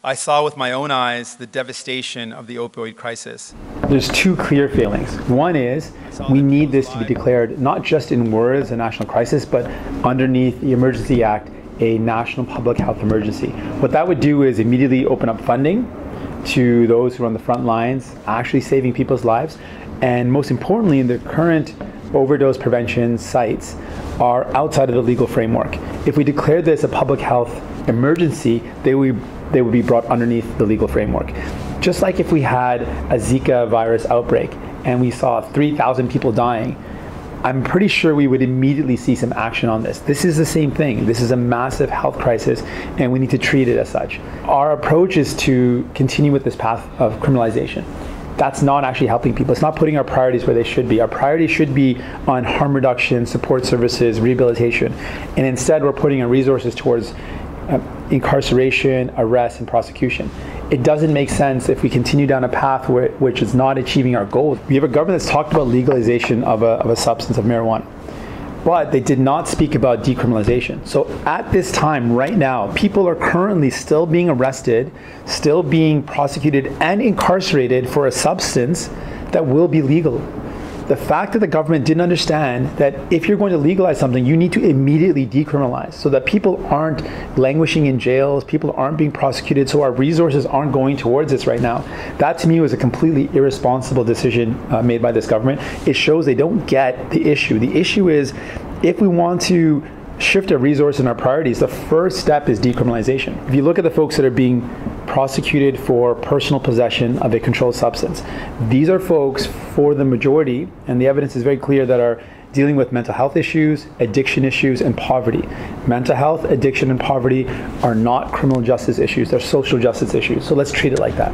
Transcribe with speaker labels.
Speaker 1: I saw with my own eyes the devastation of the opioid crisis.
Speaker 2: There's two clear feelings. One is we need this to be declared not just in words a national crisis, but underneath the Emergency Act, a national public health emergency. What that would do is immediately open up funding to those who are on the front lines, actually saving people's lives. And most importantly, in the current overdose prevention sites are outside of the legal framework. If we declare this a public health emergency, they would be brought underneath the legal framework. Just like if we had a Zika virus outbreak and we saw 3,000 people dying, I'm pretty sure we would immediately see some action on this. This is the same thing. This is a massive health crisis and we need to treat it as such. Our approach is to continue with this path of criminalization. That's not actually helping people. It's not putting our priorities where they should be. Our priorities should be on harm reduction, support services, rehabilitation. And instead we're putting our resources towards incarceration, arrest, and prosecution. It doesn't make sense if we continue down a path which is not achieving our goals. We have a government that's talked about legalization of a substance, of marijuana, but they did not speak about decriminalization. So at this time, right now, people are currently still being arrested, still being prosecuted and incarcerated for a substance that will be legal. The fact that the government didn't understand that if you're going to legalize something, you need to immediately decriminalize so that people aren't languishing in jails, people aren't being prosecuted, so our resources aren't going towards this right now. That to me was a completely irresponsible decision made by this government. It shows they don't get the issue. The issue is if we want to shift our resources and our priorities, the first step is decriminalization. If you look at the folks that are being prosecuted for personal possession of a controlled substance, these are folks, for the majority, and the evidence is very clear, that are dealing with mental health issues, addiction issues, and poverty. Mental health, addiction, and poverty are not criminal justice issues, they're social justice issues. So let's treat it like that.